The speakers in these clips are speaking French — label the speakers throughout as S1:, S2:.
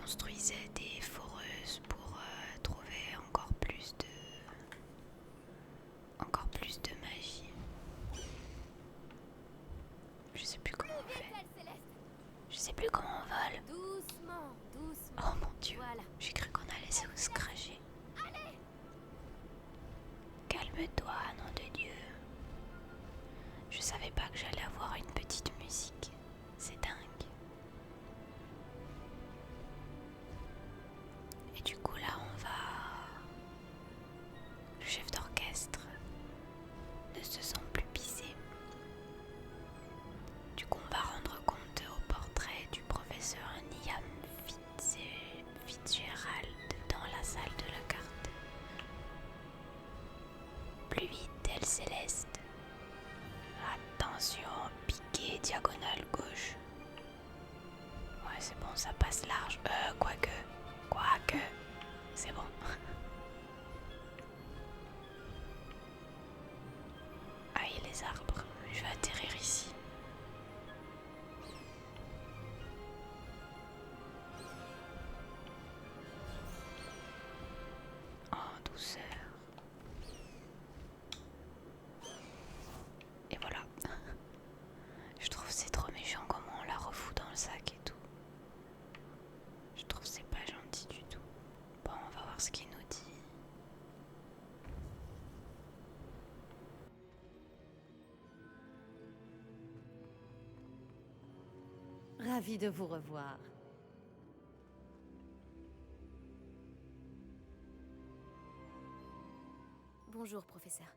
S1: construisait des foreuses pour trouver encore plus de magie. Je sais plus comment on fait. Je sais plus comment on vole.
S2: Doucement, doucement.
S1: Oh mon Dieu,
S2: Voilà.
S1: j'ai cru qu'on allait se cracher. Calme-toi, nom de Dieu. Je savais pas que j'allais avoir une petite musique. C'est dingue. Et du coup là on va... Le chef d'orchestre ne se sent plus pisé. Du coup on va rendre compte au portrait du professeur Niam Fitzgerald dans la salle de la carte. Plus vite, elle céleste. Attention, piqué, diagonale gauche. Ouais, c'est bon, ça passe large. Quoique. C'est bon. Aïe, les arbres. Je vais atterrir ici. En douceur. Et voilà. Je trouve c'est trop méchant comment on la refout dans le sac et tout. Je trouve c'est pas gentil du tout. Bon, on va voir ce qu'il nous dit.
S3: Ravie de vous revoir.
S2: Bonjour, professeur.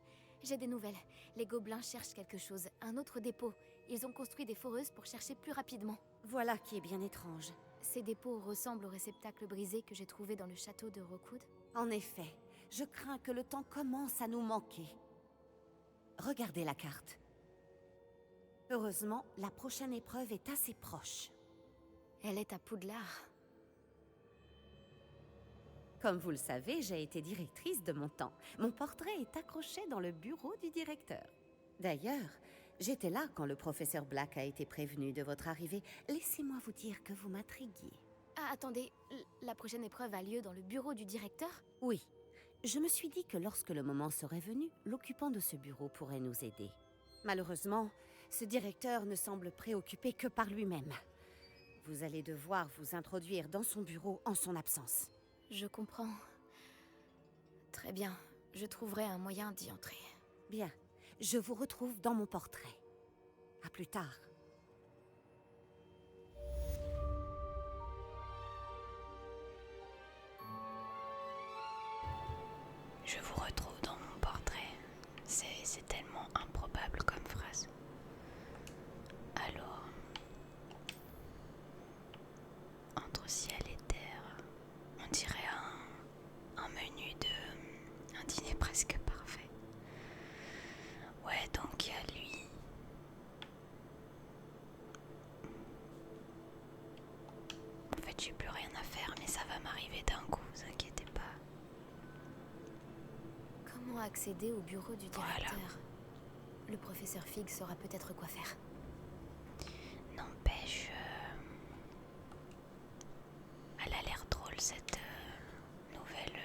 S2: J'ai des nouvelles. Les gobelins cherchent quelque chose, un autre dépôt. Ils ont construit des foreuses pour chercher plus rapidement.
S3: Voilà qui est bien étrange.
S2: Ces dépôts ressemblent au réceptacle brisé que j'ai trouvé dans le château de Rookwood.
S3: En effet, je crains que le temps commence à nous manquer. Regardez la carte. Heureusement, la prochaine épreuve est assez proche.
S2: Elle est à Poudlard.
S3: Comme vous le savez, j'ai été directrice de mon temps. Mon portrait est accroché dans le bureau du directeur. D'ailleurs, j'étais là quand le professeur Black a été prévenu de votre arrivée. Laissez-moi vous dire que vous m'intriguiez.
S2: Ah, attendez, la prochaine épreuve a lieu dans le bureau du directeur?
S3: Oui, je me suis dit que lorsque le moment serait venu, l'occupant de ce bureau pourrait nous aider. Malheureusement, ce directeur ne semble préoccupé que par lui-même. Vous allez devoir vous introduire dans son bureau en son absence.
S2: Je comprends. Très bien, je trouverai un moyen d'y entrer.
S3: Bien, je vous retrouve dans mon portrait. À plus tard.
S1: Je vous retrouve dans mon portrait. C'est tellement improbable comme phrase. Alors, entre ciel et terre, on dirait un menu un dîner presque parfait. Ouais, donc il y a lui. En fait, j'ai plus rien à faire, mais ça va m'arriver d'un coup, vous inquiétez pas.
S2: Comment accéder au bureau du directeur?
S1: Voilà.
S2: Le professeur Fig saura peut-être quoi faire.
S1: N'empêche, elle a l'air drôle cette nouvelle.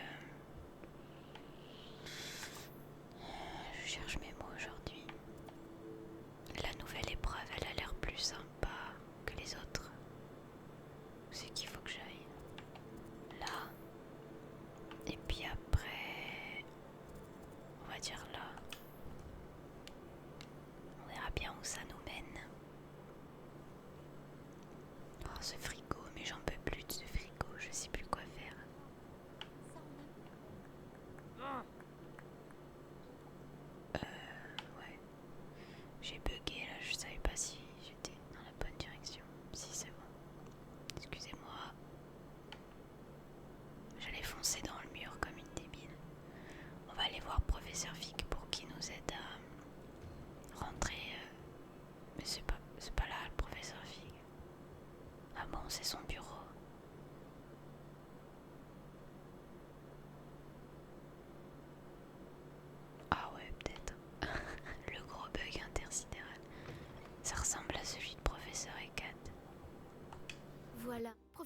S1: Je cherche mes mots aujourd'hui. La nouvelle épreuve, elle a l'air plus sympa que les autres. Où c'est qu'il faut que j'aille? Là. Et puis après, on va dire là. On verra bien où ça nous mène. Oh, ce frigo, mais j'en peux plus de ce frigo, je sais plus quoi faire. Ouais. J'ai bugué là, je savais pas si j'étais dans la bonne direction. Si, c'est bon. Excusez-moi. J'allais foncer dans le mur comme une débile. On va aller voir Professeur Fig pour qu'il nous aide à rentrer. Mais c'est pas là le Professeur Fig. Ah bon, c'est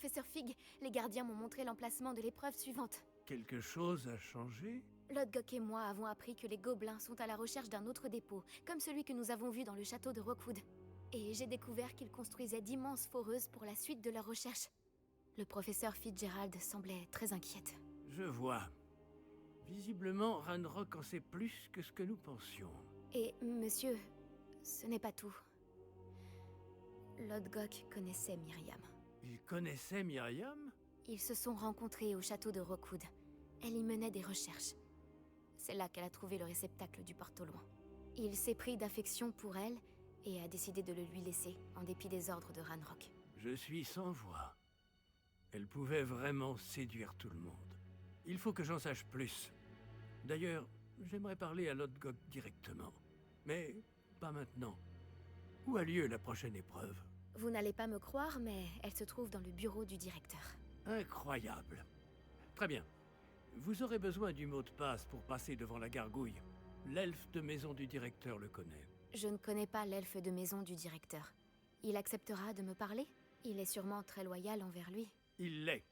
S2: Professeur Fig, les gardiens m'ont montré l'emplacement de l'épreuve suivante.
S4: Quelque chose a changé?
S2: Lodgok et moi avons appris que les gobelins sont à la recherche d'un autre dépôt, comme celui que nous avons vu dans le château de Rockwood. Et j'ai découvert qu'ils construisaient d'immenses foreuses pour la suite de leurs recherches. Le professeur Fitzgerald semblait très inquiète.
S4: Je vois. Visiblement, Ranrock en sait plus que ce que nous pensions.
S2: Et, monsieur, ce n'est pas tout. Lodgok connaissait Myriam.
S4: Il connaissait Myriam?
S2: Ils se sont rencontrés au château de Rockwood. Elle y menait des recherches. C'est là qu'elle a trouvé le réceptacle du porte au loin. Il s'est pris d'affection pour elle et a décidé de le lui laisser, en dépit des ordres de Ranrock.
S4: Je suis sans voix. Elle pouvait vraiment séduire tout le monde. Il faut que j'en sache plus. D'ailleurs, j'aimerais parler à Lodgok directement. Mais pas maintenant. Où a lieu la prochaine épreuve?
S2: Vous n'allez pas me croire, mais elle se trouve dans le bureau du directeur.
S4: Incroyable. Très bien. Vous aurez besoin du mot de passe pour passer devant la gargouille. L'elfe de maison du directeur le connaît.
S2: Je ne connais pas l'elfe de maison du directeur. Il acceptera de me parler? Il est sûrement très loyal envers lui.
S4: Il l'est.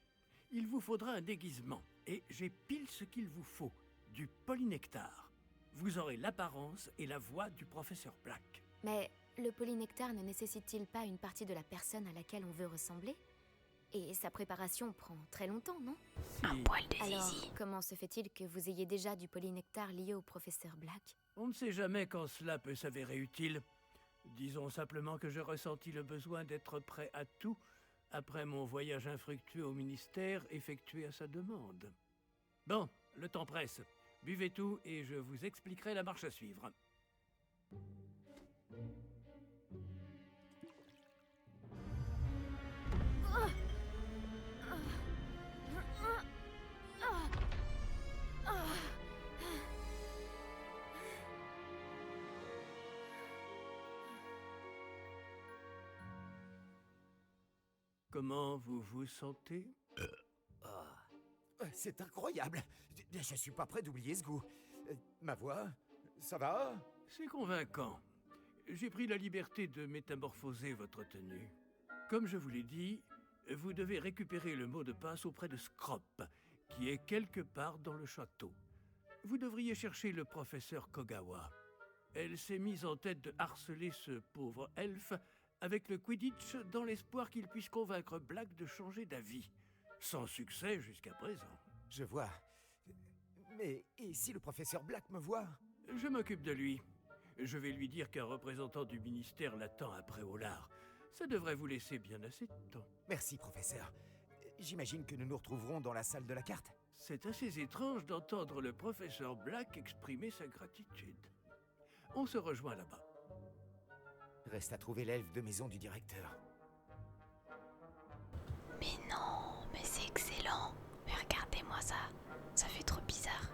S4: Il vous faudra un déguisement. Et j'ai pile ce qu'il vous faut. Du polynectar. Vous aurez l'apparence et la voix du professeur Black.
S2: Mais le polynectar ne nécessite-t-il pas une partie de la personne à laquelle on veut ressembler? Et sa préparation prend très longtemps, non?
S1: Un poil de
S2: Alors,
S1: zizi.
S2: comment se fait-il que vous ayez déjà du polynectar lié au professeur Black?
S4: On ne sait jamais quand cela peut s'avérer utile. Disons simplement que je ressentis le besoin d'être prêt à tout après mon voyage infructueux au ministère effectué à sa demande. Bon, le temps presse. Buvez tout et je vous expliquerai la marche à suivre. Comment vous vous sentez?
S5: C'est incroyable. Je suis pas prêt d'oublier ce goût. Ma voix, ça va?
S4: C'est convaincant. J'ai pris la liberté de métamorphoser votre tenue. Comme je vous l'ai dit, vous devez récupérer le mot de passe auprès de Scrop, qui est quelque part dans le château. Vous devriez chercher le professeur Kogawa. Elle s'est mise en tête de harceler ce pauvre elfe avec le Quidditch dans l'espoir qu'il puisse convaincre Black de changer d'avis. Sans succès jusqu'à présent.
S5: Je vois. Mais et si le professeur Black me voit?
S4: Je m'occupe de lui. Je vais lui dire qu'un représentant du ministère l'attend après Olar. Ça devrait vous laisser bien assez de temps.
S5: Merci, professeur. J'imagine que nous nous retrouverons dans la salle de la carte.
S4: C'est assez étrange d'entendre le professeur Black exprimer sa gratitude. On se rejoint là-bas.
S5: Reste à trouver l'elfe de maison du directeur.
S1: Mais non, mais c'est excellent. Mais regardez-moi ça. Ça fait trop bizarre.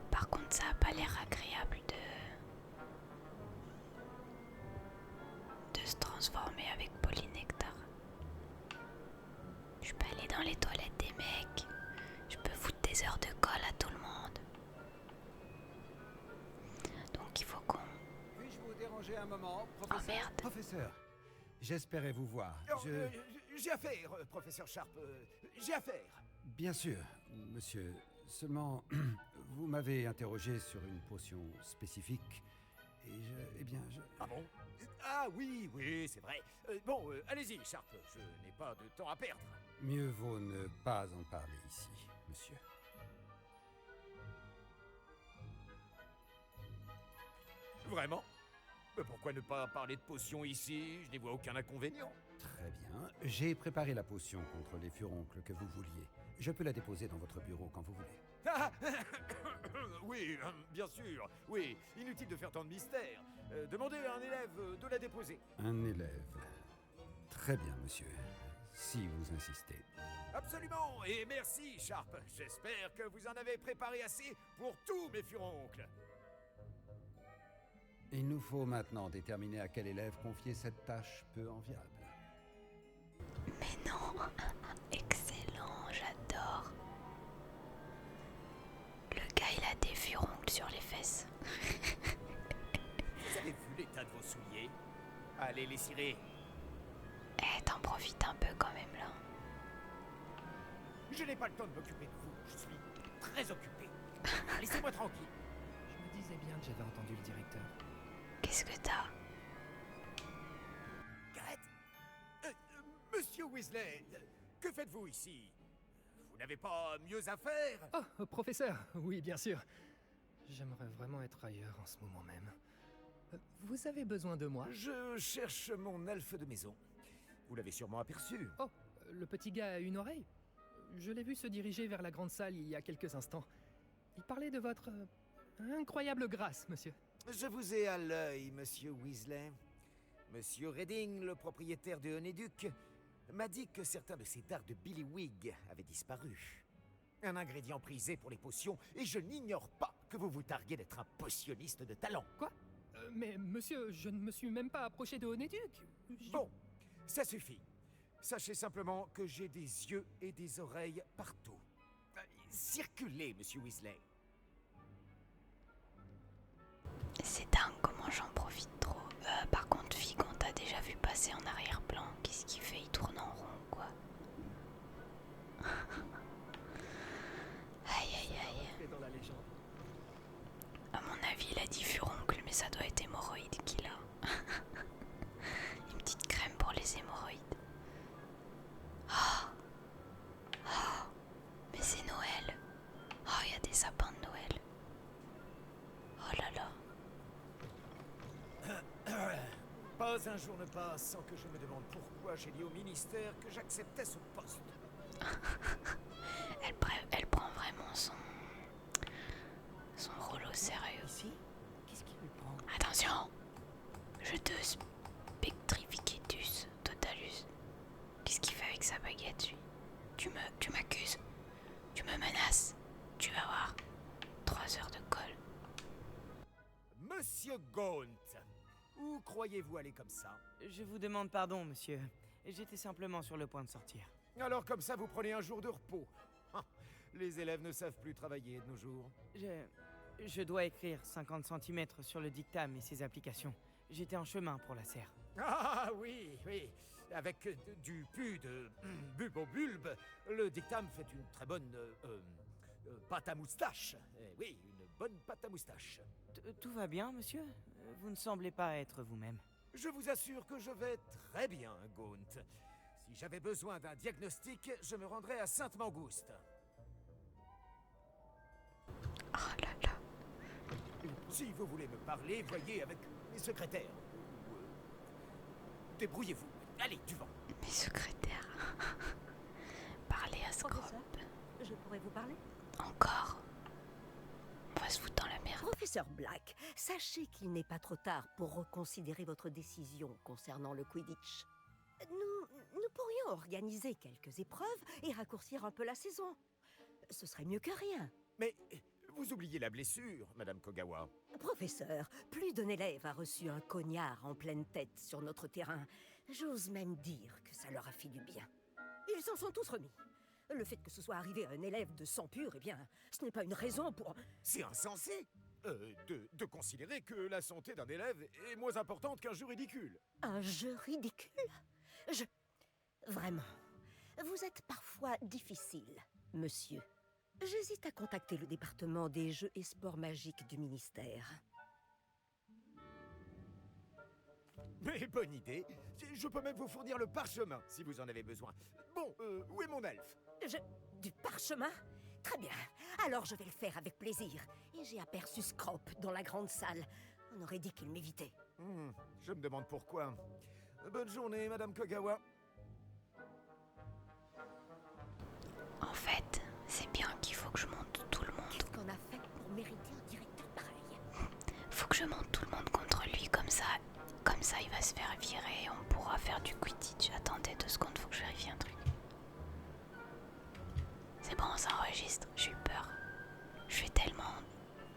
S1: Par contre, ça a pas l'air agréable de se transformer avec polynectar. Je peux aller dans les toilettes des mecs. Je peux foutre des heures de colle à tout le monde. Donc il faut qu'on...
S6: Puis-je vous déranger un moment, professeur?
S1: Oh merde.
S6: Professeur, j'espérais vous voir.
S5: J'ai affaire, professeur Sharp. J'ai affaire.
S6: Bien sûr, monsieur. Seulement, vous m'avez interrogé sur une potion spécifique. Et
S5: Ah bon? Ah oui, oui, c'est vrai. Bon, allez-y, Sharp. Je n'ai pas de temps à perdre.
S6: Mieux vaut ne pas en parler ici, monsieur.
S5: Vraiment? Mais pourquoi ne pas parler de potion ici? Je n'y vois aucun inconvénient.
S6: Très bien. J'ai préparé la potion contre les furoncles que vous vouliez. Je peux la déposer dans votre bureau quand vous voulez.
S5: Ah oui, bien sûr. Oui, inutile de faire tant de mystère. Demandez à un élève de la déposer.
S6: Un élève. Très bien, monsieur. Si vous insistez.
S5: Absolument, et merci, Sharp. J'espère que vous en avez préparé assez pour tous mes furoncles.
S6: Il nous faut maintenant déterminer à quel élève confier cette tâche peu enviable.
S1: Mais non. Excellent, j'adore. Le gars, il a des furoncles sur les fesses.
S5: Vous avez vu l'état de vos souliers? Allez les cirer.
S1: Eh, t'en profites un peu quand même là.
S5: Je n'ai pas le temps de m'occuper de vous. Je suis très occupé. Laissez-moi tranquille.
S7: Je me disais bien que j'avais entendu le directeur.
S1: Qu'est-ce que t'as?
S5: Gareth Monsieur Weasley, que faites-vous ici? Vous n'avez pas mieux à faire?
S7: Oh, professeur, oui, bien sûr. J'aimerais vraiment être ailleurs en ce moment même. Vous avez besoin de moi?
S5: Je cherche mon elfe de maison. Vous l'avez sûrement aperçu.
S7: Oh, le petit gars a une oreille? Je l'ai vu se diriger vers la grande salle il y a quelques instants. Il parlait de votre incroyable grâce, monsieur.
S5: Je vous ai à l'œil, monsieur Weasley. Monsieur Redding, le propriétaire de Honéduc, m'a dit que certains de ces dards de Billywig avaient disparu. Un ingrédient prisé pour les potions, et je n'ignore pas que vous vous targuez d'être un potionniste de talent.
S7: Quoi? Mais monsieur, je ne me suis même pas approché de Honéduc.
S5: Bon, ça suffit. Sachez simplement que j'ai des yeux et des oreilles partout. Circulez, monsieur Weasley.
S1: C'est dingue comment j'en profite trop. Par contre, Fig, on t'a déjà vu passer en arrière-plan. Qu'est-ce qu'il fait? Il tourne en rond, quoi. Aïe, aïe, aïe.
S7: Dans la légende.
S1: À mon avis, il a dit furoncle, mais ça doit être hémorroïde qu'il a. Une petite crème pour les hémorroïdes. Oh, oh, mais c'est Noël. Oh, il y a des sapins de Noël. Oh là là.
S5: Pas un jour ne passe sans que je me demande pourquoi j'ai dit au ministère que j'acceptais ce poste.
S1: Elle prend vraiment son rôle au sérieux.
S3: Ici? Qu'est-ce qui lui prend?
S1: Attention, je te spectrificetus totalus. Qu'est-ce qu'il fait avec sa baguette, lui? Tu m'accuses? Tu me menaces? Tu vas voir. 3 heures de colle.
S5: Monsieur Gaunt, où croyez-vous aller comme ça?
S8: Je vous demande pardon, monsieur. J'étais simplement sur le point de sortir.
S5: Alors comme ça, vous prenez un jour de repos. Ah, les élèves ne savent plus travailler de nos jours.
S8: Je dois écrire 50 cm sur le dictame et ses applications. J'étais en chemin pour la serre.
S5: Ah oui, oui. Avec du pu de bulbe, le dictame fait une très bonne pâte à moustache. Oui, une bonne pâte à moustache.
S8: Tout va bien, monsieur? Vous ne semblez pas être vous-même.
S5: Je vous assure que je vais très bien, Gaunt. Si j'avais besoin d'un diagnostic, je me rendrais à Sainte-Mangouste.
S1: Oh là là.
S5: Si vous voulez me parler, voyez avec mes secrétaires. Débrouillez-vous. Allez, du vent.
S1: Mes secrétaires. Parlez à Scrop.
S9: Professeur, je pourrais vous parler?
S1: Encore. On va se foutre dans la merde.
S9: Professeur Black, sachez qu'il n'est pas trop tard pour reconsidérer votre décision concernant le Quidditch. Nous pourrions organiser quelques épreuves et raccourcir un peu la saison. Ce serait mieux que rien.
S5: Mais vous oubliez la blessure, Madame Kogawa.
S9: Professeur, plus d'un élève a reçu un cognard en pleine tête sur notre terrain. J'ose même dire que ça leur a fait du bien. Ils s'en sont tous remis. Le fait que ce soit arrivé à un élève de sang pur, eh bien, ce n'est pas une raison pour...
S5: C'est insensé de considérer que la santé d'un élève est moins importante qu'un jeu ridicule.
S9: Un jeu ridicule? Vraiment, vous êtes parfois difficile, monsieur. J'hésite à contacter le département des jeux et sports magiques du ministère.
S5: Mais bonne idée. Je peux même vous fournir le parchemin, si vous en avez besoin. Bon, où est mon elfe?
S9: Du parchemin? Très bien. Alors je vais le faire avec plaisir. Et j'ai aperçu Scrop dans la grande salle. On aurait dit qu'il m'évitait.
S5: Je me demande pourquoi. Bonne journée, Madame Kogawa.
S1: En fait, c'est bien qu'il faut que je monte tout le monde.
S9: Qu'est-ce qu'on a fait pour mériter un directeur pareil?
S1: Faut que je monte tout le monde contre lui, comme ça il va se faire virer et on pourra faire du Quidditch. Attendez 2 secondes, faut que je vérifie un truc. C'est bon, ça enregistre, j'ai eu peur. Je fais tellement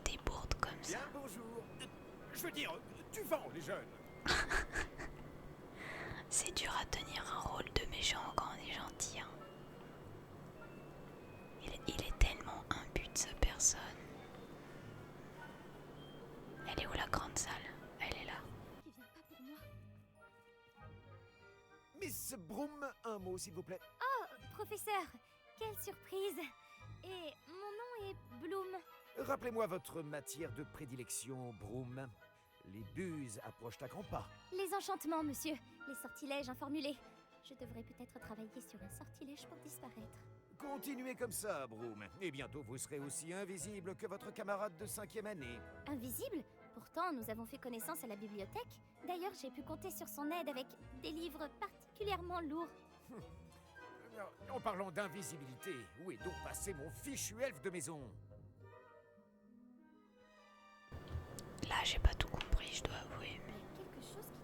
S1: des bourdes comme ça.
S5: Bien, bonjour. Je veux dire, du vent, les jeunes.
S1: C'est dur à tenir un rôle de méchant quand on est gentil. Hein. Il est tellement imbu de sa personne. Elle est où la grande salle? Elle est là.
S2: Qui vient pas pour moi?
S5: Miss Broom, un mot, s'il vous plaît.
S2: Professeur, Quelle surprise! Et mon nom est Bloom.
S5: Rappelez-moi votre matière de prédilection, Broom. Les buses approchent à grands pas.
S2: Les enchantements, monsieur. Les sortilèges informulés. Je devrais peut-être travailler sur un sortilège pour disparaître.
S5: Continuez comme ça, Broom, et bientôt vous serez aussi invisible que votre camarade de 5e année.
S2: Invisible? Pourtant, nous avons fait connaissance à la bibliothèque. D'ailleurs, j'ai pu compter sur son aide avec des livres particulièrement lourds.
S5: En parlant d'invisibilité, où est donc passé mon fichu elfe de maison?
S1: Là, j'ai pas tout compris, je dois avouer. Mais...
S2: Quelque chose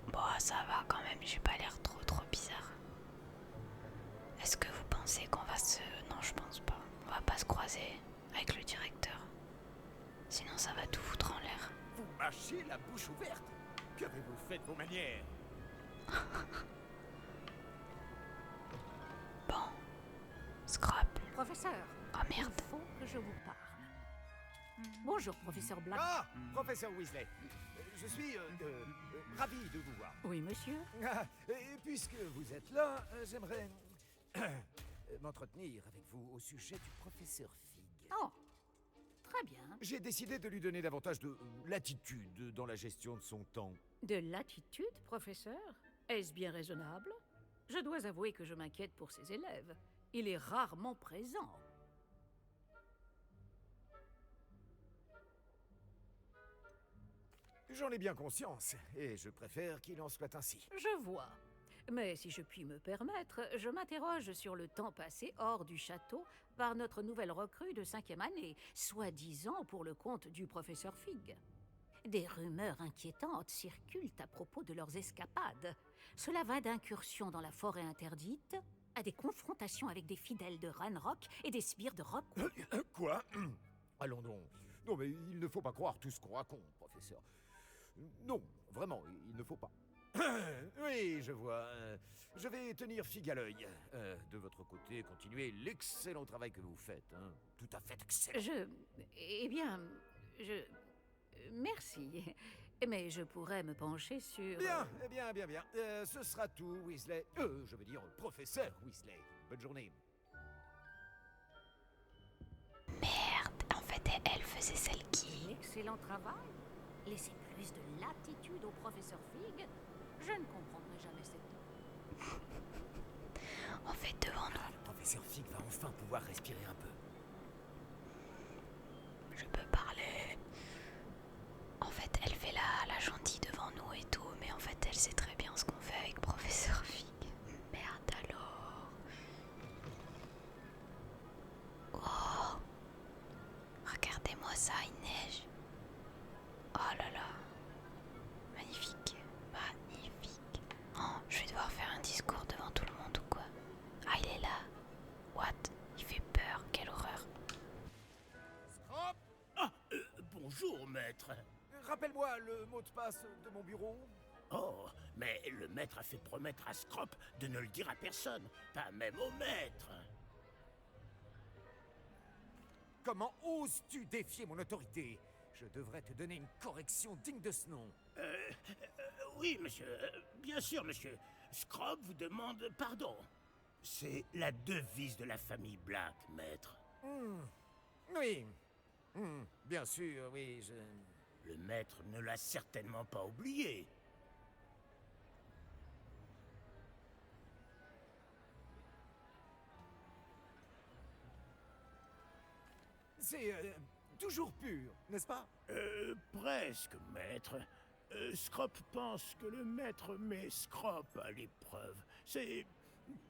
S2: qui...
S1: Bon, ça va quand même, j'ai pas l'air trop bizarre. Est-ce que vous pensez qu'on va se... Non, je pense pas. On va pas se croiser avec le directeur. Sinon, ça va tout foutre en l'air.
S5: Vous mâchez la bouche ouverte. Qu'avez-vous fait de vos manières?
S1: Bon. Scrap.
S9: Professeur,
S1: Oh merde.
S9: il faut que je vous parle. Bonjour, professeur Black.
S5: Ah, professeur Weasley. Je suis ravi de vous voir.
S9: Oui, monsieur.
S5: Ah, et puisque vous êtes là, j'aimerais m'entretenir avec vous au sujet du professeur Fig.
S9: Oh, très bien.
S5: J'ai décidé de lui donner davantage de latitude dans la gestion de son temps.
S9: De l'attitude, professeur? Est-ce bien raisonnable? Je dois avouer que je m'inquiète pour ses élèves. Il est rarement présent.
S5: J'en ai bien conscience, et je préfère qu'il en soit ainsi.
S9: Je vois. Mais si je puis me permettre, je m'interroge sur le temps passé hors du château par notre nouvelle recrue de 5e année, soi-disant pour le compte du professeur Fig. Des rumeurs inquiétantes circulent à propos de leurs escapades. Cela va d'incursions dans la forêt interdite à des confrontations avec des fidèles de Ranrock et des sbires de Rockwood.
S5: Quoi? Allons donc. Non, mais il ne faut pas croire tout ce qu'on raconte, professeur. Non, vraiment, il ne faut pas. Oui, je vois. Je vais tenir Fig à l'œil. De votre côté, continuez l'excellent travail que vous faites. Hein. Tout à fait excellent.
S9: Eh bien, merci. Mais je pourrais me pencher sur...
S5: Bien. Ce sera tout, Weasley. Je veux dire, professeur Weasley. Bonne journée.
S1: Merde, en fait, elle faisait celle qui...
S9: Excellent travail. Laissez plus de latitude au professeur Fig. Je ne comprendrai jamais cette...
S1: En fait, devant nous...
S5: Le professeur Fig va enfin pouvoir respirer un peu.
S1: Je peux parler... En fait, elle fait la gentille devant nous et tout, mais en fait, elle sait très bien ce qu'on fait avec professeur Fig. Merde alors... Oh, regardez-moi ça, il neige. Oh là là. Magnifique. Magnifique. Oh, je vais devoir faire un discours devant tout le monde ou quoi? Ah, il est là. What? Il fait peur, quelle horreur.
S5: Scrop!
S10: Bonjour, maître.
S5: Rappelle-moi le mot de passe de mon bureau.
S10: Oh, mais le maître a fait promettre à Scrop de ne le dire à personne, pas même au maître.
S5: Comment oses-tu défier mon autorité? Je devrais te donner une correction digne de ce nom.
S10: Oui, monsieur. Bien sûr, monsieur. Scrop vous demande pardon. C'est la devise de la famille Black, maître.
S5: Oui. Bien sûr, oui,
S10: Le maître ne l'a certainement pas oublié.
S5: C'est toujours pur, n'est-ce pas?
S10: Presque, maître. Scrop pense que le maître met Scrop à l'épreuve. C'est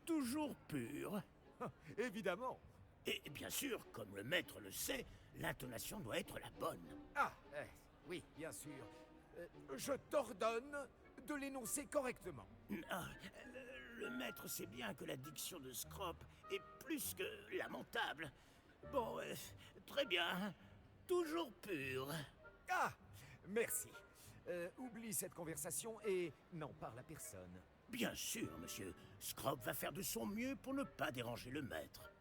S10: toujours pur.
S5: Évidemment.
S10: Et bien sûr, comme le maître le sait, l'intonation doit être la bonne.
S5: Ah, oui, bien sûr. Je t'ordonne de l'énoncer correctement.
S10: Ah, le maître sait bien que la diction de Scrop est plus que lamentable. Bon, très bien. Toujours pur.
S5: Ah, merci. Oublie cette conversation et n'en parle à personne.
S10: Bien sûr, monsieur. Scrop va faire de son mieux pour ne pas déranger le maître.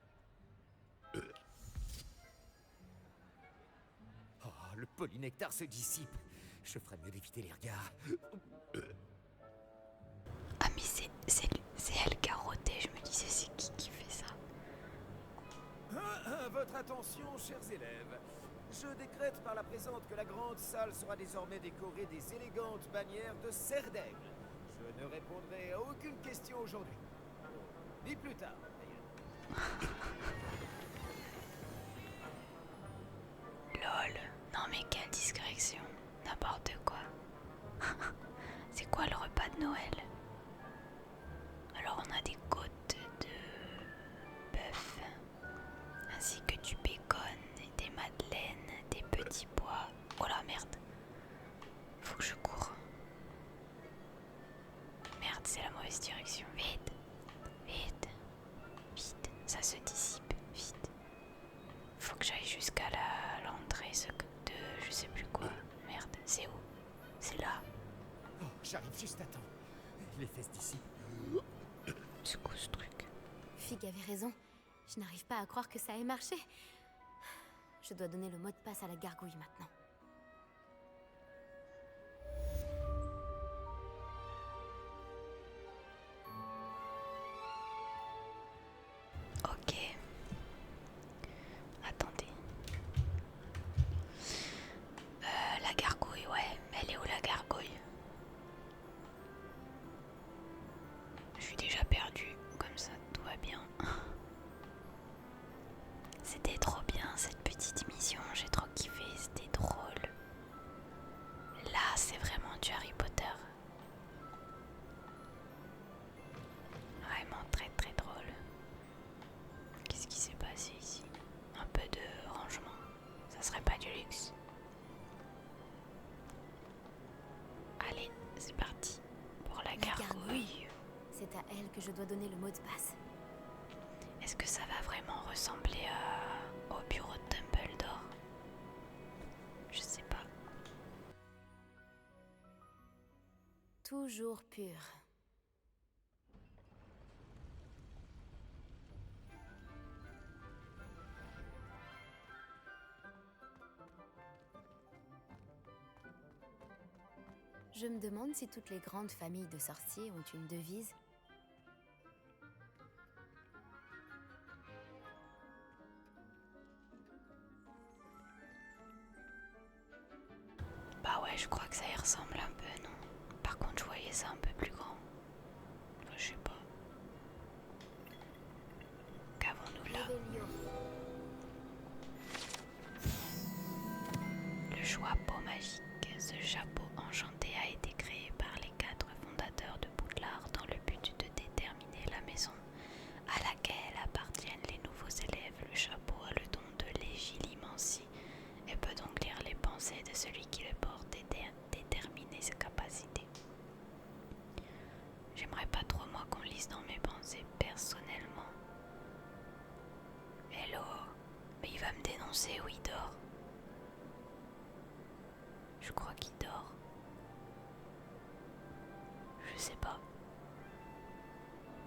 S5: Oh, le polynectar se dissipe. Je ferais mieux d'éviter les regards.
S1: Ah mais c'est elle qui a
S5: votre attention, chers élèves. Je décrète par la présente que la grande salle sera désormais décorée des élégantes bannières de Serre d'Aigle. Je ne répondrai à aucune question aujourd'hui. Ni plus tard, d'ailleurs.
S1: Lol, non mais quelle discrétion, n'importe quoi. C'est quoi le repas de Noël? Alors on a des côtes de bœuf, ainsi que du bacon, des madeleines, des petits pois. Oh la merde, faut que je cours. Merde, c'est la mauvaise direction. Vite, vite, vite, ça se dissipe, vite. Faut que j'aille jusqu'à l'entrée de je sais plus quoi. Merde, c'est où? C'est là.
S5: Oh, j'arrive juste à temps. Les fesses d'ici.
S1: C'est quoi ce truc?
S2: Fig avait raison. Je n'arrive pas à croire que ça ait marché. Je dois donner le mot de passe à la gargouille maintenant.
S1: Ok. Attendez. La gargouille, ouais. Elle est où la gargouille? Je suis déjà perdue. Comme ça, tout va bien. C'était trop bien cette petite mission. J'ai trop kiffé. C'était drôle. Là, c'est vraiment du Harry Potter. Vraiment très très drôle. Qu'est-ce qui s'est passé ici? Un peu de rangement. Ça serait pas du luxe. Allez, c'est parti. Pour la gargouille.
S2: C'est à elle que je dois donner le mot de passe.
S1: Est-ce que ça va vraiment ressembler au bureau de Dumbledore? Je sais pas.
S2: Toujours pur. Je me demande si toutes les grandes familles de sorciers ont une devise.
S1: Bah ouais, je crois que ça y ressemble un peu, non? Par contre, je voyais ça un peu plus grand. Enfin, je sais pas. Qu'avons-nous là?
S2: Revelio.
S1: Le chapeau magique. Ce chapeau enchanté a été créé par les 4 fondateurs de Poudlard dans le but de déterminer la maison à laquelle appartiennent les nouveaux élèves. Le chapeau a le don de légilimencie et peut donc lire les pensées de celui qui le porte et déterminer ses capacités. J'aimerais pas trop moi qu'on lise dans mes pensées personnellement. Hello, mais il va me dénoncer ou il dort? Je crois qu'il dort. Je sais pas.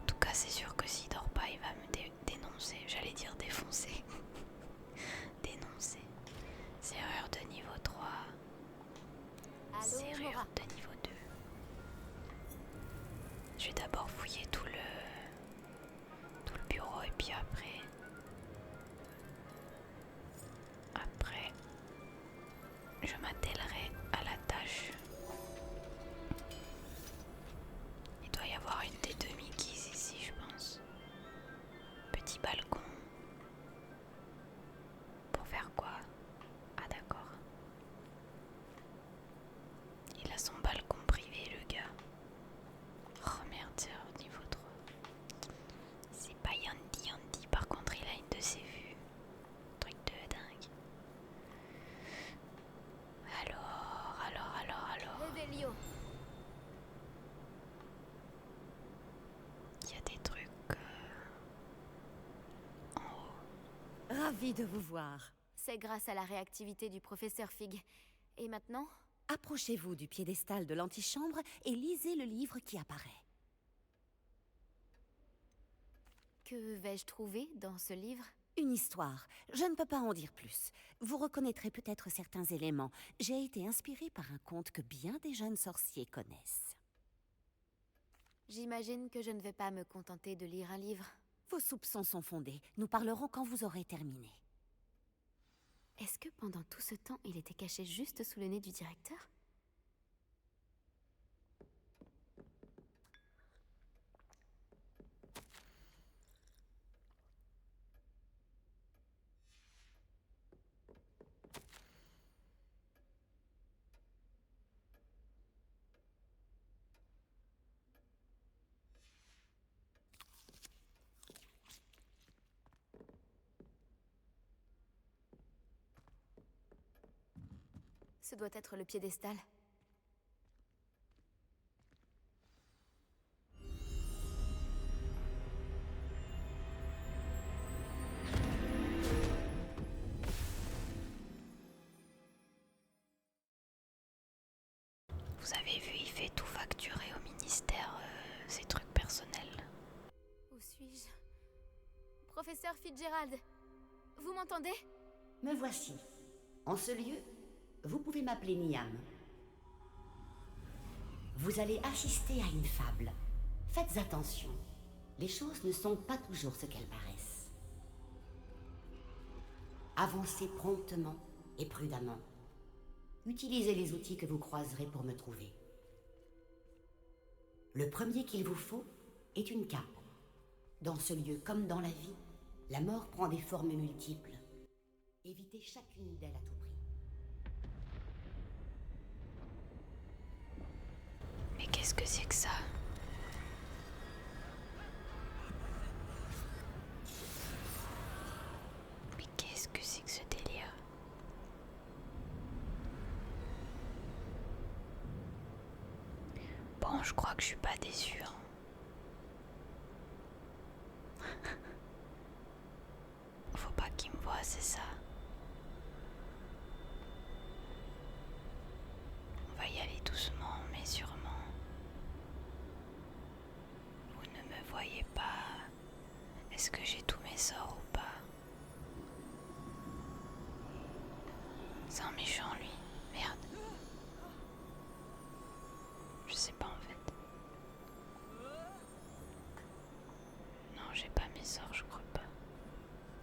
S1: En tout cas, c'est sûr que s'il dort pas, il va me dénoncer. J'allais dire défoncer. Dénoncer. Serrure de niveau 3.
S2: Allô,
S1: Serrure
S2: Mora.
S1: de niveau 2. Je vais d'abord fouiller tout le bureau et puis après, je m'attellerai à la tâche. Il doit y avoir une des demi-guises ici, je pense. Petit balcon. Pour faire quoi? Ah d'accord. Il a son balcon privé, le gars. Oh merde, c'est au niveau 3. C'est pas Yandy. Par contre, il a une de ses vues. Truc de dingue. Alors.
S2: Revelio.
S1: Il y a des trucs en haut.
S3: Ravi de vous voir.
S2: C'est grâce à la réactivité du professeur Fig. Et maintenant?
S3: Approchez-vous du piédestal de l'antichambre et lisez le livre qui apparaît.
S2: Que vais-je trouver dans ce livre?
S3: Une histoire. Je ne peux pas en dire plus. Vous reconnaîtrez peut-être certains éléments. J'ai été inspirée par un conte que bien des jeunes sorciers connaissent.
S2: J'imagine que je ne vais pas me contenter de lire un livre.
S3: Vos soupçons sont fondés. Nous parlerons quand vous aurez terminé.
S2: Est-ce que pendant tout ce temps, il était caché juste sous le nez du directeur? Ce doit être le piédestal.
S1: Vous avez vu, il fait tout facturer au ministère, ses trucs personnels.
S2: Où suis-je? Professeur Fitzgerald, vous m'entendez?
S3: Me voici. En ce lieu, vous pouvez m'appeler Niam. Vous allez assister à une fable. Faites attention. Les choses ne sont pas toujours ce qu'elles paraissent. Avancez promptement et prudemment. Utilisez les outils que vous croiserez pour me trouver. Le premier qu'il vous faut est une cape. Dans ce lieu comme dans la vie, la mort prend des formes multiples. Évitez chacune d'elles à tout prix.
S1: Mais qu'est-ce que c'est que ça? Mais qu'est-ce que c'est que ce délire? Bon, je crois que je suis pas déçue. Hein. Faut pas qu'il me voie, c'est ça. On va y aller doucement, mais sûrement. Vous ne me voyez pas. Est-ce que j'ai tous mes sorts ou pas? C'est un méchant, lui. Merde. Je sais pas en fait. Non, j'ai pas mes sorts, je crois pas.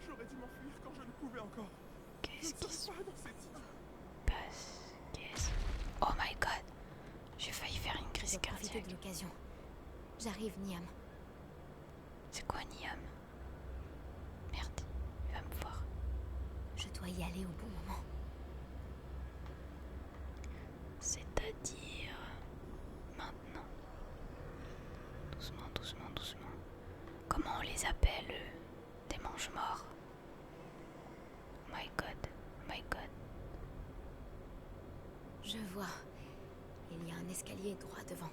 S11: J'aurais dû m'enfuir quand je le pouvais encore.
S1: Qu'est-ce qui se
S11: pas dans cette idée.
S1: passe? Oh my god. J'ai failli faire une crise
S2: Je dois profiter
S1: cardiaque.
S2: de l'occasion. J'arrive, Niam.
S1: C'est quoi Niam? Merde, il va me voir.
S2: Je dois y aller au bon moment.
S1: C'est-à-dire maintenant. Doucement, doucement, doucement. Comment on les appelle, des mange-morts? Oh my god, oh my god.
S2: Je vois. Il y a un escalier droit devant.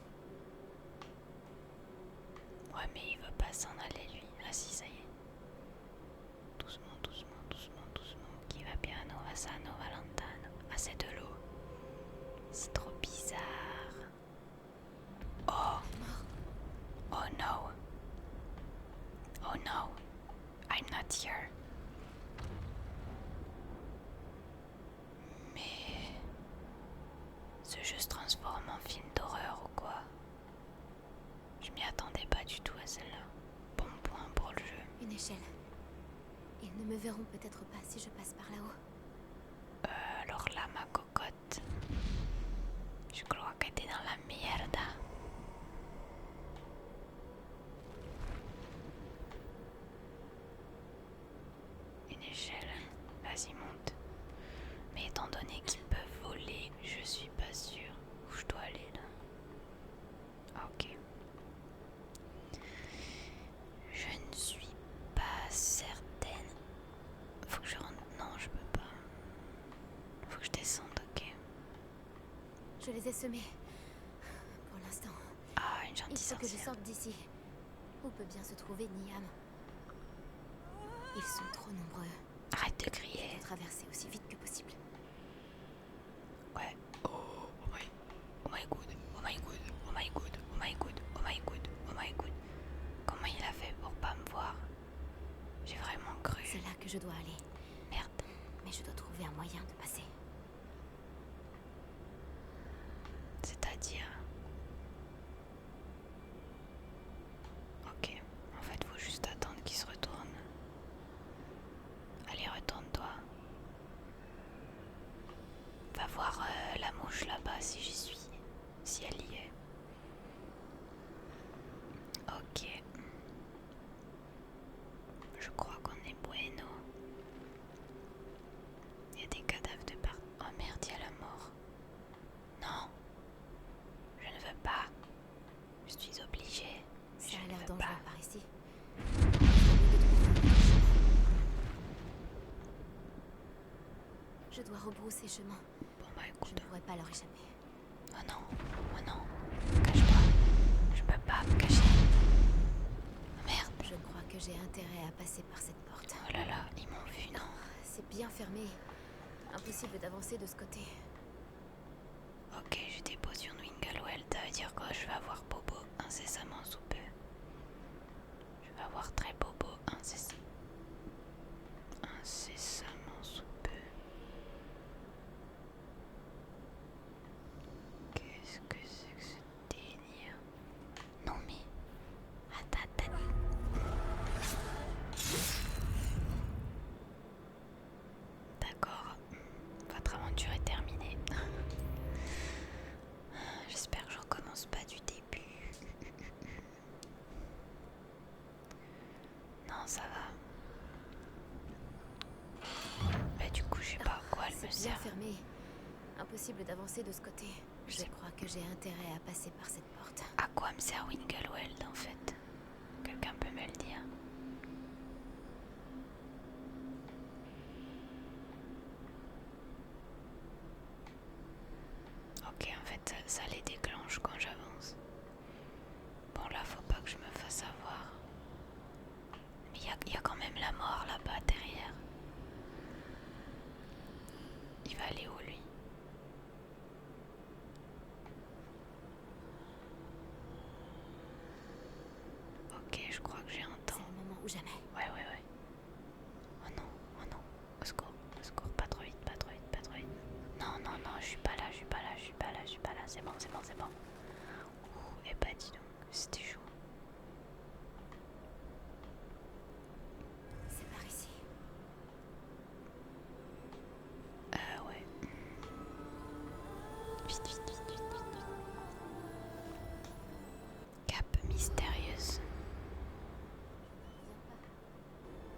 S1: Ouais, mais il veut pas s'en aller, lui. Ah si, ça y est. Doucement, doucement, doucement, doucement. Qui va piano, va sano, va lontano. Ah, c'est de l'eau. C'est trop bizarre. Oh. Oh no. Oh no. I'm not here. Mais... ce jeu se transforme en film d'horreur ou quoi? Je m'y attendais pas du tout à celle-là. Bon point pour le jeu.
S2: Une échelle. Ils ne me verront peut-être pas si je passe par là-haut.
S1: Alors là, ma cocotte, je crois que t'es dans la merde. Une échelle, vas-y monte. Mais étant donné qu'ils peuvent voler, je suis pas sûre où je dois aller là. Ah, ok. Je ne suis pas certaine. Faut que je rentre. Non, je peux pas. Faut que je descende, ok.
S2: Je les ai semés. Pour l'instant.
S1: Ah, une
S2: Il
S1: gentille
S2: faut que je
S1: sorcière.
S2: sorte d'ici. Où peut bien se trouver Niam? Ils sont trop nombreux.
S1: Arrête de
S2: Je
S1: crier.
S2: dois traverser aussi vite que possible.
S1: Ouais. Oh my. Oh my god. Oh my god. Oh my god. Oh my god. Oh my god. Oh my god. Comment il a fait pour pas me voir? J'ai vraiment cru.
S2: C'est là que je dois aller.
S1: Merde.
S2: Mais je dois trouver un moyen de passer.
S1: C'est-à-dire... Ok. En fait, faut juste attendre qu'il se retourne. Allez, retourne-toi.
S2: dangereux par ici. Je dois rebrousser chemin.
S1: Bon bah écoute.
S2: Je ne pourrai pas leur échapper.
S1: Oh non, oh non. Cache-toi. Je peux pas me cacher. Merde.
S2: Je crois que j'ai intérêt à passer par cette porte.
S1: Oh là là, ils m'ont vu, non?
S2: C'est bien fermé. Impossible d'avancer de ce côté.
S1: Ok, j'ai des potions de Wingelweld. Ça veut dire quoi? Je vais avoir Bobo incessamment sous peu. Je vais avoir très Bobo incessamment sous peu. Qu'est-ce que c'est que ce délire? Non mais... Attends. D'accord. Votre aventure est terminée. J'espère que je recommence pas du début. Non, ça va. Mais du coup, je sais pas à quoi elle me
S2: C'est bien
S1: sert.
S2: fermé. Impossible d'avancer de ce côté. Je crois que j'ai intérêt à passer par cette porte.
S1: À quoi me sert Wingelweld en fait? Quelqu'un peut me le dire? Ok, en fait, ça les déclenche quand j'avance. Bon, là, faut pas que je me fasse avoir. Mais il y a quand même la mort là-bas derrière. Il va aller où, lui? Ok, je crois que j'ai un temps.
S2: C'est le moment ou jamais.
S1: Ouais. Oh non. Au secours, pas trop vite. Non, je suis pas là. C'est bon. Ouh, et bah dis donc, c'était chaud.
S2: C'est par ici.
S1: Ouais. Vite. Cap mystérieuse.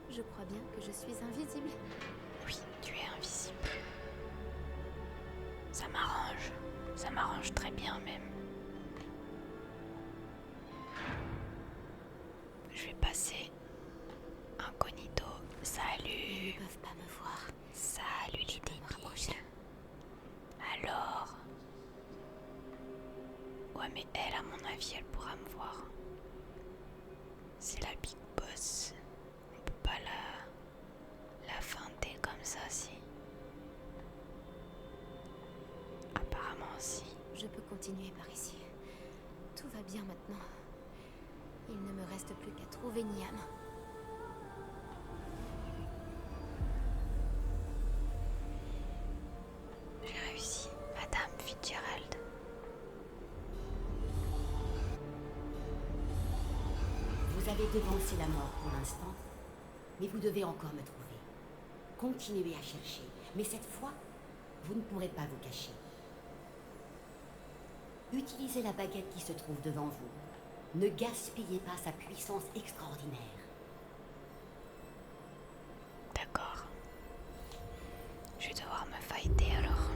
S2: Je crois bien que je suis invisible.
S1: Oui, tu es invisible. Ça m'arrange très bien même. Je vais passer incognito.
S2: Ils
S1: Salut.
S2: ne peuvent pas me voir.
S1: Salut les
S2: peux me
S1: débiles.
S2: rapprocher.
S1: Alors. Ouais mais elle, à mon avis, elle pourra me voir. C'est la big boss. On peut pas la feinter comme ça, si. Apparemment, si.
S2: Je peux continuer par ici. Tout va bien maintenant. Il ne me reste plus qu'à trouver Niam.
S1: J'ai réussi, Madame Fitzgerald.
S3: Vous avez devancé la mort pour l'instant, mais vous devez encore me trouver. Continuez à chercher, mais cette fois, vous ne pourrez pas vous cacher. Utilisez la baguette qui se trouve devant vous. Ne gaspillez pas sa puissance extraordinaire.
S1: D'accord. Je vais devoir me fighter alors.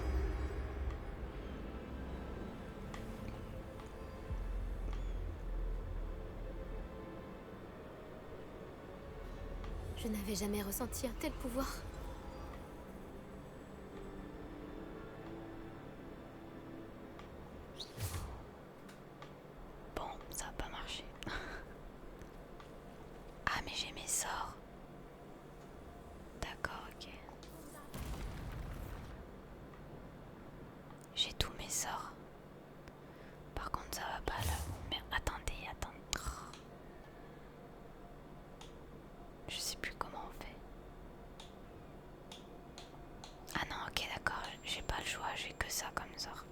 S2: Je n'avais jamais ressenti un tel pouvoir.
S1: Bon, ça va pas marcher. Ah, mais j'ai mes sorts. D'accord, ok. J'ai tous mes sorts. Par contre, ça va pas là. Mais attendez. Oh. Je sais plus comment on fait. Ah non, ok, d'accord. J'ai pas le choix, j'ai que ça comme sort.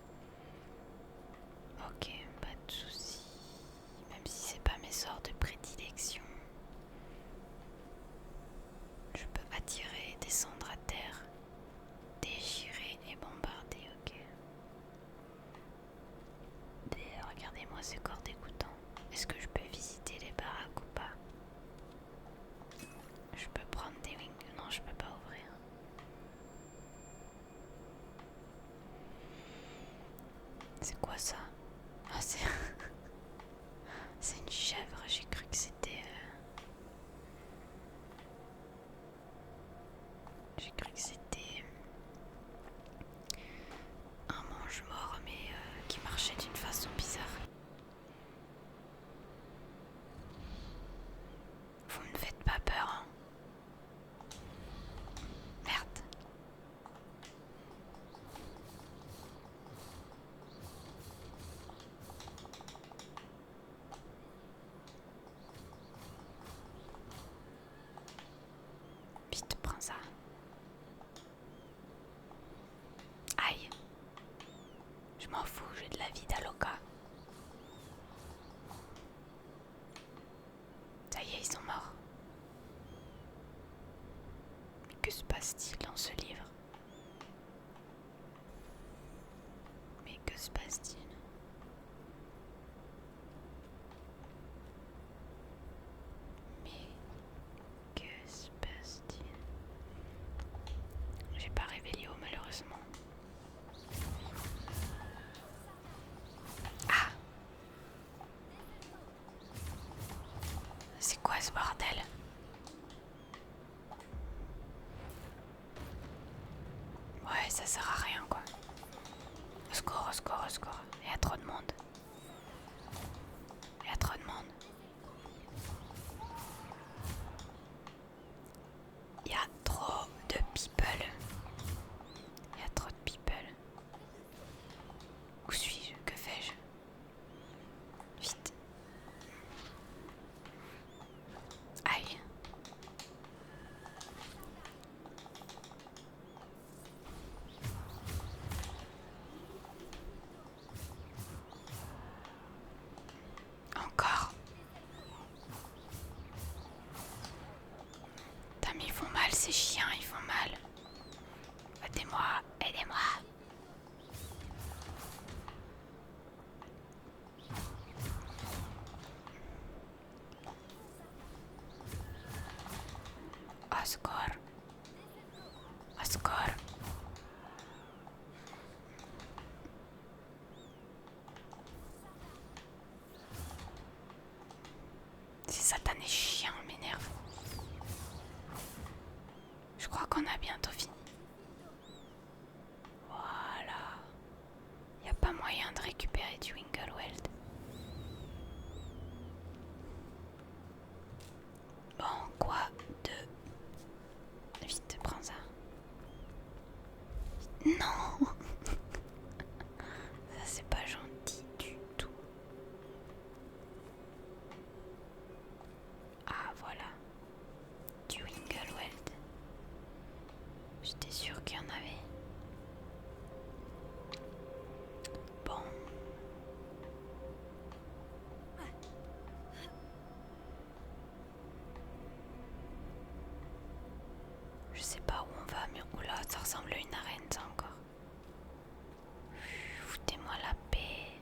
S1: Ok, pas de soucis. Même si c'est pas mes sorts de prédilection. Je peux attirer, descendre à terre, déchirer et bombarder, ok. Regardez-moi ce corps dégoûtant. Est-ce que je peux visiter les baraques ou pas? Je peux prendre des wings. Non, je peux pas ouvrir. C'est quoi ça? Ah, c'est... c'est une chèvre, j'ai cru que m'en fous, j'ai de la vie d'Aloca. Ça y est, ils sont morts. Mais que se passe-t-il dans ce livre? Mais que se passe-t-il? Mais que se passe-t-il? J'ai pas Révélio malheureusement. Ah! C'est quoi ce bordel? Ouais, ça sert à rien quoi. Au secours, au secours, au secours. Il y a trop de monde. Il y a trop de monde. Il y a trop de people. Il y a trop de people. Où suis-je? Que fais-je? Vite. Aïe. Encore. Putain, mais ils font mal ces chiens, ils font mal. Aidez-moi, aidez-moi. Au secours. Au secours. Ces satanés chiens m'énervent. Je crois qu'on a bientôt fini. Voilà. Y a pas moyen de récupérer du Winkelweld. Bon, quoi de... Vite, prends ça. Non. Ça c'est pas gentil du tout. Ah voilà. Du Winkelweld. J'étais sûre qu'il y en avait. Bon. Je sais pas où on va, mais oula, ça ressemble à une arène ça encore. Foutez-moi la paix.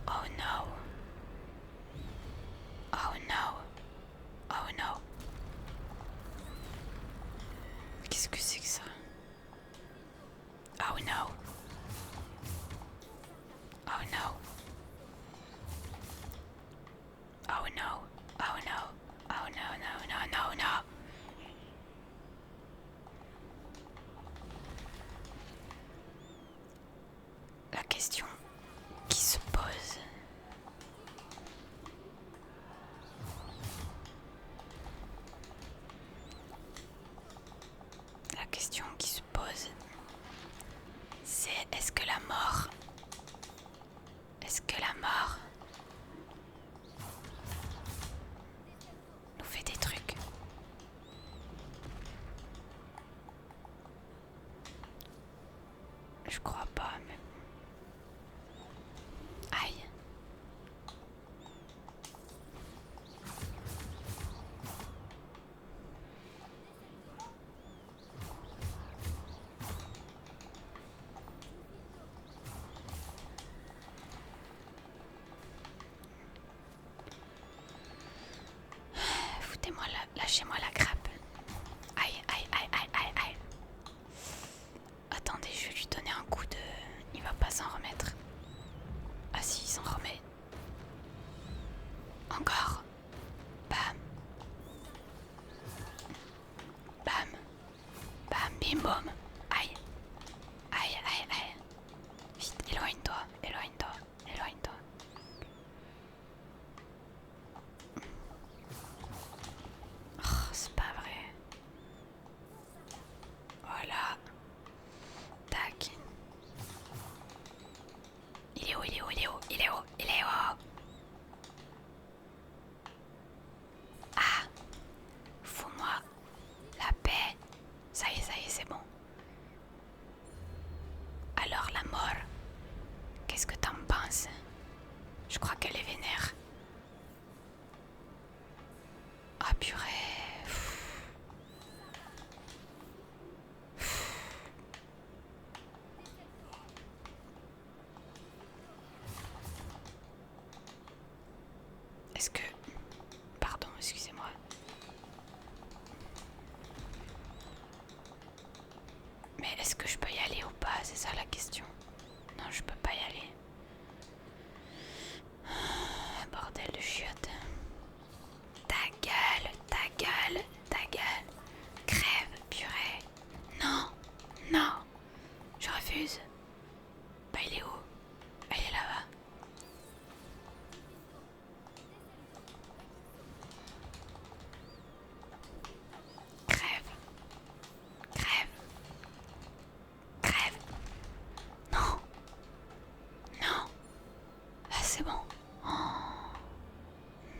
S1: Oh no. Oh no. Oh no. Qu'est-ce que c'est que ça? Oh no. Oh no. Oh no. Oh no. Oh no, no, no, no, no. La question qui se pose. La question qui se pose, c'est est-ce que la mort nous fait des trucs? Je crois pas, mais... Aïe. Foutez-moi lâchez-moi la grappe. Aïe, aïe, aïe, aïe, aïe, aïe. Attendez, je vais lui donner un coup de... Il va pas s'en remettre. Ah si, il s'en remet. Encore. Bam. Bam. Bam, bim, bom. Aïe. Aïe, aïe, aïe. Vite, éloigne-toi, éloigne-toi, éloigne-toi. Oh, c'est pas vrai. Voilà. Tac. Il est où, il est où, il est où, il est où, il est où? Ah. Fous-moi la paix. Ça y est, c'est bon. mince. Je crois qu'elle est vénère. Ah purée. Est-ce que... Pardon, excusez-moi. Mais est-ce que je peux y aller ou pas? C'est ça la question. Non, je peux pas y aller. Bordel de chiottes. Ta gueule, ta gueule, ta gueule. Crève, purée. Non, non. Je refuse. Bah il est où? Elle est là-bas. Crève. Crève. Crève. Non. Non. Ah c'est bon. Oh.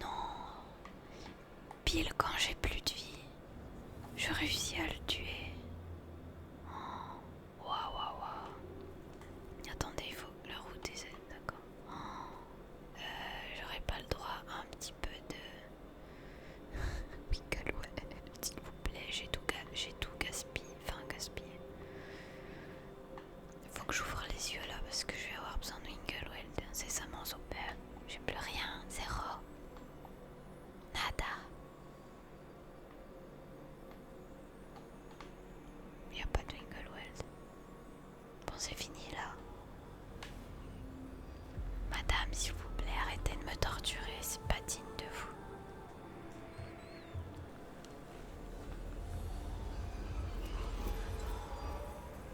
S1: Non. Pile quand j'ai plus de vie, je réussis à le tuer. Oh. Waouh, waouh, waouh. Attendez, il faut la route est d'accord. Oh. J'aurais pas le droit à un petit peu de... Winklewood, s'il vous plaît, j'ai tout gaspillé. Enfin, gaspillé. Faut que j'ouvre les yeux là parce que je vais avoir besoin de Winklewood incessamment sous peu. J'ai plus rien, zéro. Nada. Y a pas de Winklewood. Bon, c'est fini là. Madame, s'il vous plaît, arrêtez de me torturer, c'est pas digne de vous.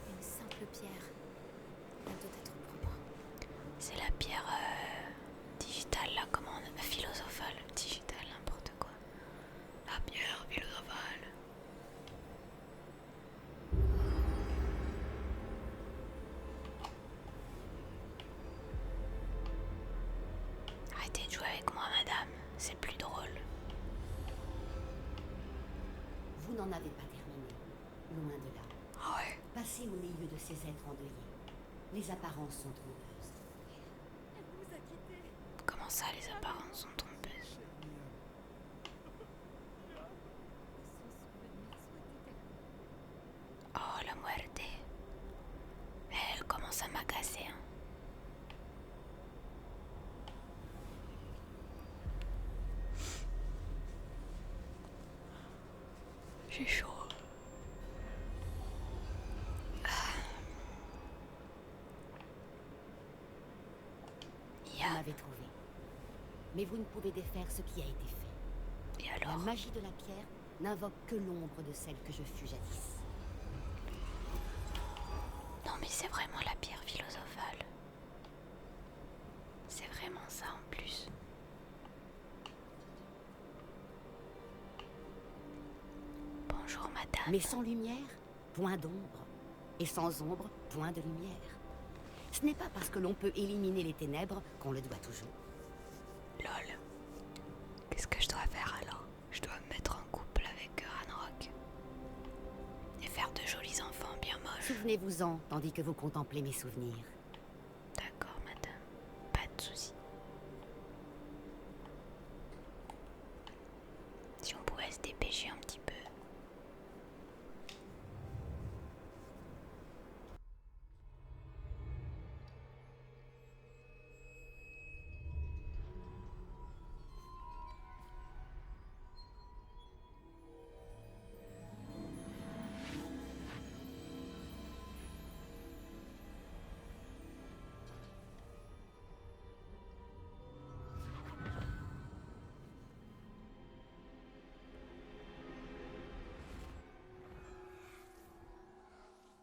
S2: Une simple pierre. Elle doit être pour moi.
S1: C'est la pierre digitale, là, comment on... philosophale, digitale, n'importe quoi. La pierre philosophale. Arrêtez de jouer avec moi, madame, c'est plus drôle.
S3: Vous n'en avez pas terminé. Loin de là.
S1: Ah ouais.
S3: Passez au milieu de ces êtres endeuillés. Les apparences sont trompeuses.
S1: Comment ça, les apparences sont trompeuses? Oh, la muerte. Elle commence à m'agacer, hein. J'ai chaud.
S3: Vous m'avez trouvé. Mais vous ne pouvez défaire ce qui a été fait.
S1: Et
S3: La
S1: alors?
S3: magie de la pierre n'invoque que l'ombre de celle que je fus jadis.
S1: Non mais c'est vraiment la pierre philosophale. C'est vraiment ça en plus. Bonjour madame.
S3: Mais sans lumière, point d'ombre. Et sans ombre, point de lumière. Ce n'est pas parce que l'on peut éliminer les ténèbres qu'on le doit toujours.
S1: Lol. Qu'est-ce que je dois faire alors? Je dois me mettre en couple avec Ranrock. Et faire de jolis enfants bien moches.
S3: Souvenez-vous-en, tandis que vous contemplez mes souvenirs.
S1: D'accord madame. Pas de soucis. Si on pouvait se dépêcher un petit peu.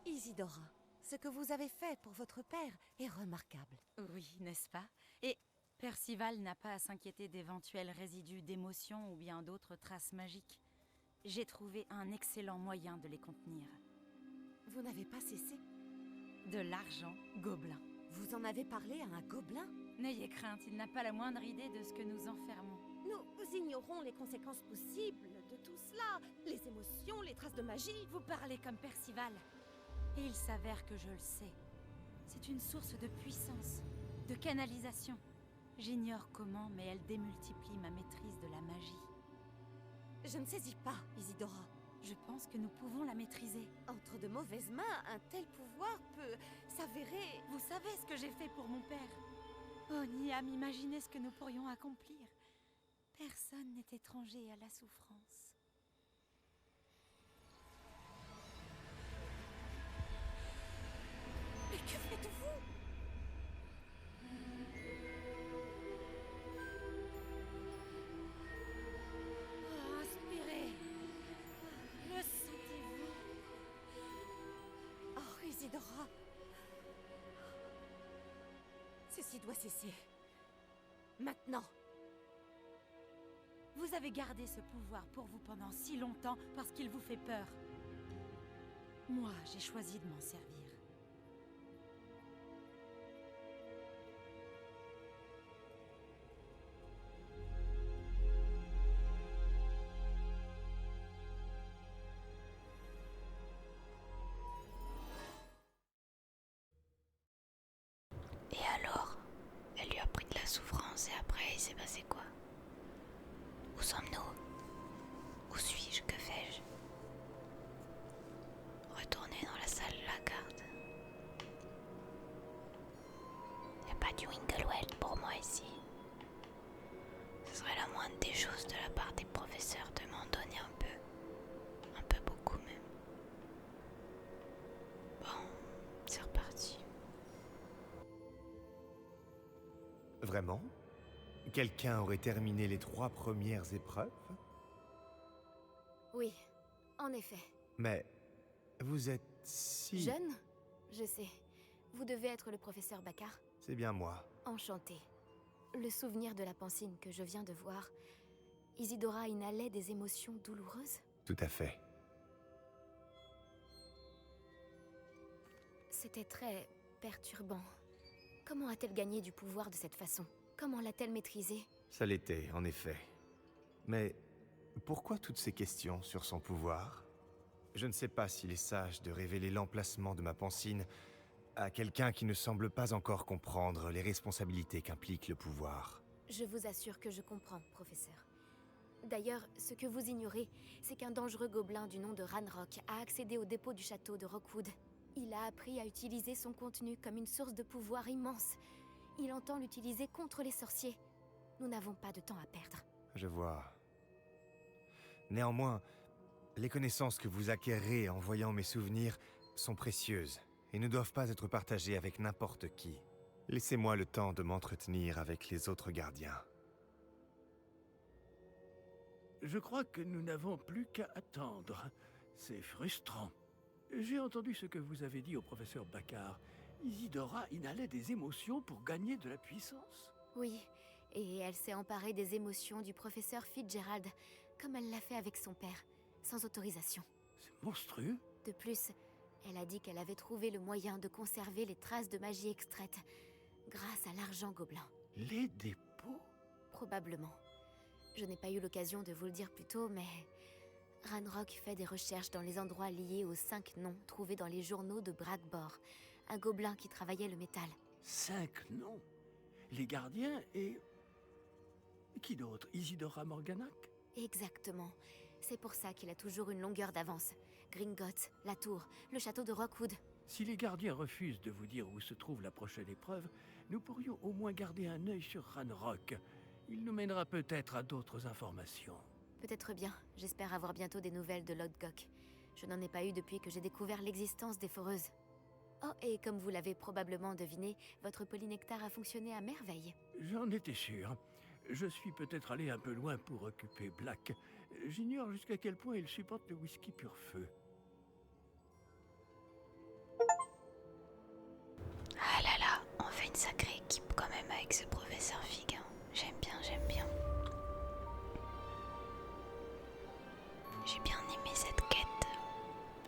S3: Isidora, ce que vous avez fait pour votre père est remarquable.
S12: Oui, n'est-ce pas? Et Percival n'a pas à s'inquiéter d'éventuels résidus d'émotions ou bien d'autres traces magiques. J'ai trouvé un excellent moyen de les contenir.
S3: Vous n'avez pas cessé?
S12: De l'argent gobelin.
S3: Vous en avez parlé à un gobelin?
S12: N'ayez crainte, il n'a pas la moindre idée de ce que nous enfermons.
S9: Nous ignorons les conséquences possibles de tout cela. Les émotions, les traces de magie.
S12: Vous parlez comme Percival. Et il s'avère que je le sais. C'est une source de puissance. de canalisation. J'ignore comment, mais elle démultiplie ma maîtrise de la magie.
S3: Je ne saisis pas, Isidora.
S12: Je pense que nous pouvons la maîtriser.
S3: Entre de mauvaises mains, un tel pouvoir peut s'avérer...
S12: Vous savez ce que j'ai fait pour mon père. Oh, Niam, imaginez ce que nous pourrions accomplir. Personne n'est étranger à la souffrance.
S3: Mais que faites-vous?
S12: Oh, inspirez. Le sentez-vous?
S3: Oh, Isidora. Ceci doit cesser. Maintenant.
S12: Vous avez gardé ce pouvoir pour vous pendant si longtemps parce qu'il vous fait peur. Moi, j'ai choisi de m'en servir.
S1: Et alors, elle lui a pris de la souffrance et après, il s'est passé quoi? Où sommes-nous? Où suis-je? Que fais-je? Retourner dans la salle de la garde. Y a pas du Winkleweld pour moi ici. Ce serait la moindre des choses de la part des professeurs de m'en donner un peu beaucoup même. Bon, c'est reparti.
S13: Vraiment? Quelqu'un aurait terminé les 3 premières épreuves?
S2: Oui, en effet.
S13: Mais vous êtes si...
S2: Jeune? Je sais. Vous devez être le professeur Baccar.
S13: C'est bien moi.
S2: Enchanté. Le souvenir de la pancine que je viens de voir, Isidora inhalait des émotions douloureuses?
S13: Tout à fait.
S2: C'était très perturbant. Comment a-t-elle gagné du pouvoir de cette façon? Comment l'a-t-elle maîtrisé?
S13: Ça l'était, en effet. Mais pourquoi toutes ces questions sur son pouvoir? Je ne sais pas s'il est sage de révéler l'emplacement de ma pancine à quelqu'un qui ne semble pas encore comprendre les responsabilités qu'implique le pouvoir.
S2: Je vous assure que je comprends, professeur. D'ailleurs, ce que vous ignorez, c'est qu'un dangereux gobelin du nom de Ranrock a accédé au dépôt du château de Rockwood. Il a appris à utiliser son contenu comme une source de pouvoir immense. Il entend l'utiliser contre les sorciers. Nous n'avons pas de temps à perdre.
S13: Je vois. Néanmoins, les connaissances que vous acquérez en voyant mes souvenirs sont précieuses et ne doivent pas être partagées avec n'importe qui. Laissez-moi le temps de m'entretenir avec les autres gardiens.
S4: Je crois que nous n'avons plus qu'à attendre. C'est frustrant. J'ai entendu ce que vous avez dit au professeur Baccar. Isidora inhalait des émotions pour gagner de la puissance.
S2: Oui, et elle s'est emparée des émotions du professeur Fitzgerald, comme elle l'a fait avec son père, sans autorisation.
S4: C'est monstrueux.
S2: De plus, elle a dit qu'elle avait trouvé le moyen de conserver les traces de magie extraite, grâce à l'argent gobelin.
S4: Les dépôts?
S2: Probablement. Je n'ai pas eu l'occasion de vous le dire plus tôt, mais... Ranrock fait des recherches dans les endroits liés aux 5 noms trouvés dans les journaux de Bragbor, un gobelin qui travaillait le métal.
S4: 5 noms? Les gardiens et... Qui d'autre? Isidora Morganac?
S2: Exactement. C'est pour ça qu'il a toujours une longueur d'avance. Gringotts, la tour, le château de Rockwood.
S4: Si les gardiens refusent de vous dire où se trouve la prochaine épreuve, nous pourrions au moins garder un œil sur Ranrock. Il nous mènera peut-être à d'autres informations.
S2: Peut-être bien. J'espère avoir bientôt des nouvelles de Lodgok. Je n'en ai pas eu depuis que j'ai découvert l'existence des foreuses. Oh, et comme vous l'avez probablement deviné, votre polynectar a fonctionné à merveille.
S4: J'en étais sûr. Je suis peut-être allé un peu loin pour occuper Black. J'ignore jusqu'à quel point il supporte le whisky pur feu.
S1: Ah là là, on fait une sacrée équipe quand même avec ce professeur Fig. Hein. J'aime bien, j'aime bien. J'ai bien aimé cette quête.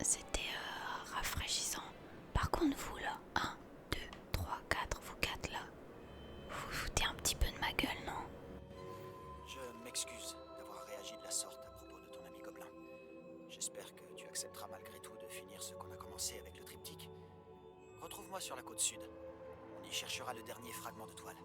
S1: C'était rafraîchissant. Par contre, vous là, 1, 2, 3, 4, vous 4 là, vous vous foutez un petit peu de ma gueule, non?
S14: Je m'excuse d'avoir réagi de la sorte à propos de ton ami Gobelin. J'espère que tu accepteras malgré tout de finir ce qu'on a commencé avec le triptyque. Retrouve-moi sur la côte sud. On y cherchera le dernier fragment de toile.